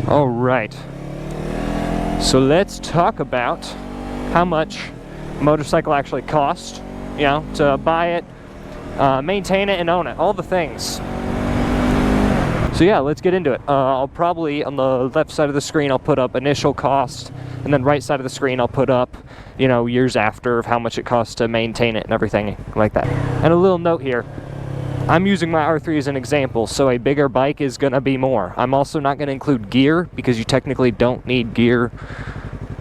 All right, so let's talk about how much a motorcycle actually costs, you know, to buy it, maintain it, and own it, all the things. So yeah, let's get into it. I'll probably, on the left side of the screen, I'll put up initial cost, and then right side of the screen, I'll put up, you know, years after of how much it costs to maintain it and everything like that. And a little note here, I'm using my R3 as an example, so a bigger bike is gonna be more. I'm also not gonna include gear, because you technically don't need gear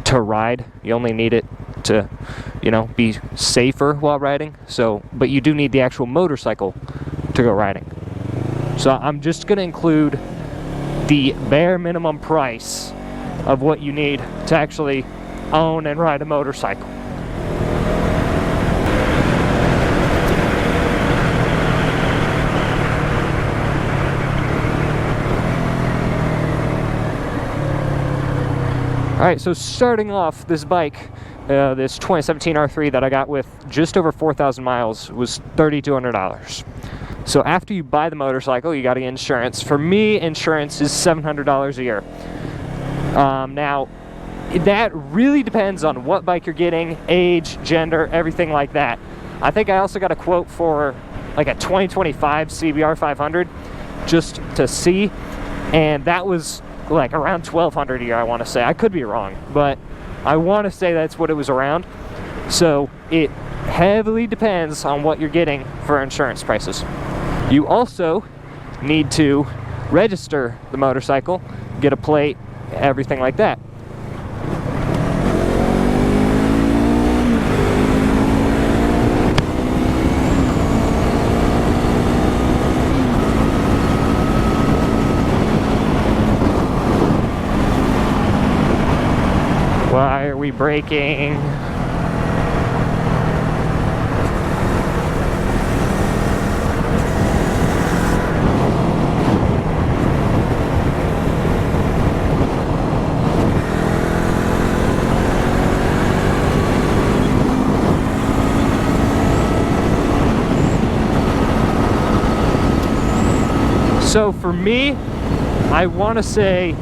to ride. You only need it to, you know, be safer while riding. So, but you do need the actual motorcycle to go riding. So I'm just going to include the bare minimum price of what you need to actually own and ride a motorcycle. Alright, so starting off, this bike, this 2017 R3 that I got with just over 4,000 miles was $3,200. So after you buy the motorcycle, you got to get insurance. For me, insurance is $700 a year. Now, that really depends on what bike you're getting, age, gender, everything like that. I think I also got a quote for like a 2025 CBR 500 just to see, and that was like around $1,200 a year, I want to say. I could be wrong, but I want to say that's what it was around. So it heavily depends on what you're getting for insurance prices. You also need to register the motorcycle, get a plate, everything like that. Why are we braking? So for me, I want to say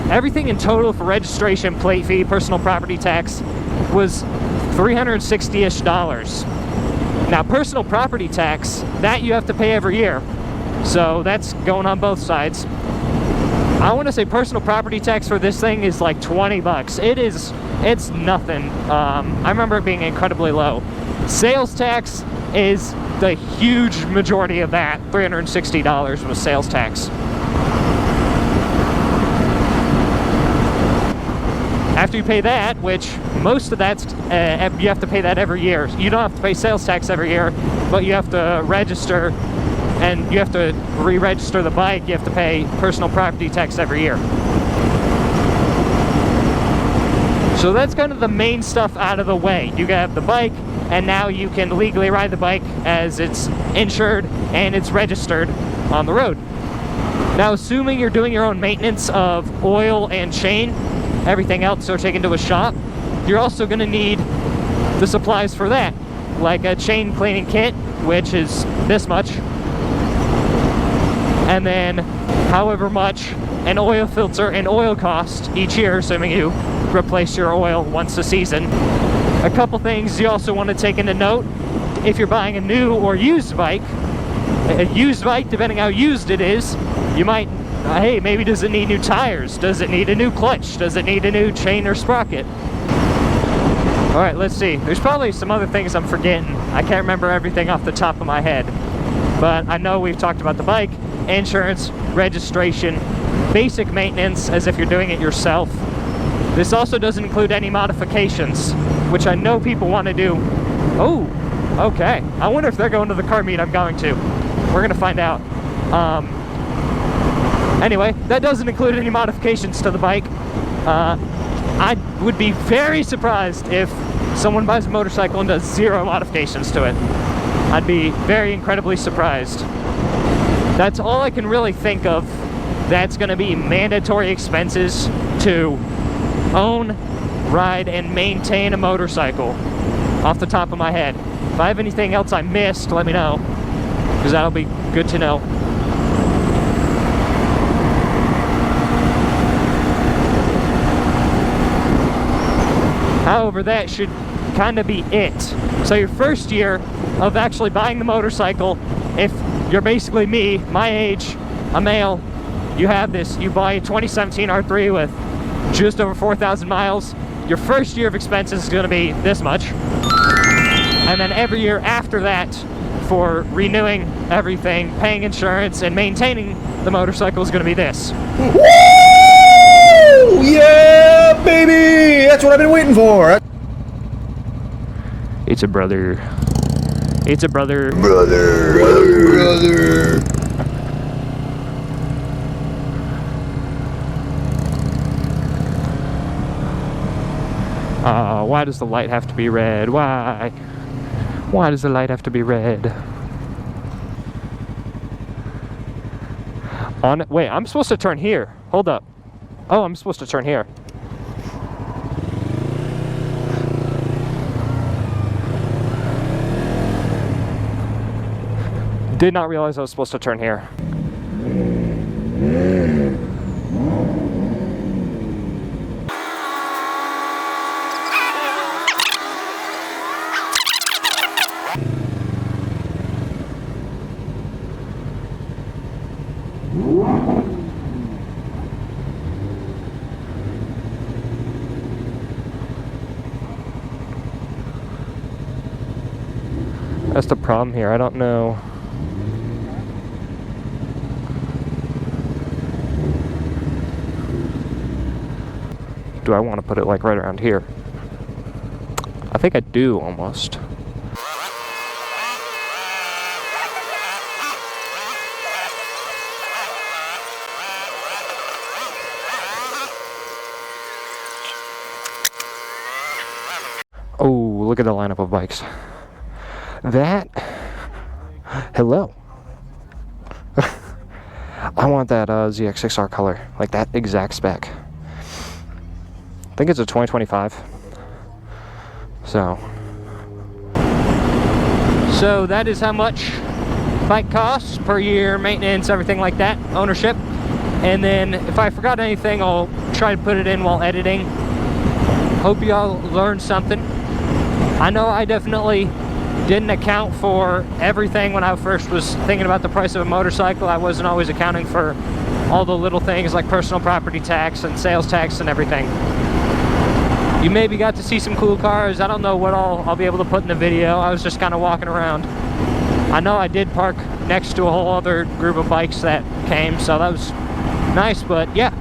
everything in total for registration, plate fee, personal property tax was $360-ish. Now, personal property tax, that you have to pay every year. So that's going on both sides. I want to say personal property tax for this thing is like 20 bucks. It's nothing. I remember it being incredibly low. Sales tax is the huge majority of that. $360 was sales tax. After you pay that, which most of that's, you have to pay that every year. You don't have to pay sales tax every year, but you have to register, and you have to re-register the bike. You have to pay personal property tax every year. So that's kind of the main stuff out of the way. You have the bike, and now you can legally ride the bike as it's insured and it's registered on the road. Now, assuming you're doing your own maintenance of oil and chain, everything else are taken to a shop, you're also going to need the supplies for that, like a chain cleaning kit, which is this much, and then however much an oil filter and oil cost each year, assuming you replace your oil once a season. A couple things you also want to take into note: if you're buying a new or used bike, depending how used it is, you might, hey, maybe does it need new tires? Does it need a new clutch? Does it need a new chain or sprocket? All right, let's see. There's probably some other things I'm forgetting. I can't remember everything off the top of my head, but I know we've talked about the bike, insurance, registration, basic maintenance as if you're doing it yourself. This also doesn't include any modifications, which I know people want to do. Oh, okay. I wonder if they're going to the car meet I'm going to. We're going to find out. Anyway, that doesn't include any modifications to the bike. I would be very surprised if someone buys a motorcycle and does 0 modifications to it. I'd be very incredibly surprised. That's all I can really think of that's going to be mandatory expenses to own, ride, and maintain a motorcycle off the top of my head. If I have anything else I missed, let me know, because that'll be good to know. However, that should kind of be it. So your first year of actually buying the motorcycle, if you're basically me, my age, a male, you have this, you buy a 2017 R3 with just over 4,000 miles, your first year of expenses is going to be this much. And then every year after that, for renewing everything, paying insurance, and maintaining the motorcycle is going to be this. Woo! Yeah, baby! That's what I've been waiting for. It's a brother. It's a brother. Brother. Why does the light have to be red? Why? Why does the light have to be red? Wait, I'm supposed to turn here. Hold up. Oh, I'm supposed to turn here. Did not realize I was supposed to turn here. That's the problem here. I don't know. Do I want to put it like right around here? I think I do almost. Oh, look at the lineup of bikes. That, hello. I want that ZX6R color, like that exact spec. I think it's a 2025. So that is how much bike costs per year, maintenance, everything like that, ownership. And then if I forgot anything, I'll try to put it in while editing. Hope y'all learned something. I know I definitely didn't account for everything when I first was thinking about the price of a motorcycle. I wasn't always accounting for all the little things like personal property tax and sales tax and everything. You maybe got to see some cool cars. I don't know what all I'll be able to put in the video. I was just kind of walking around. I know I did park next to a whole other group of bikes that came, so that was nice, but yeah.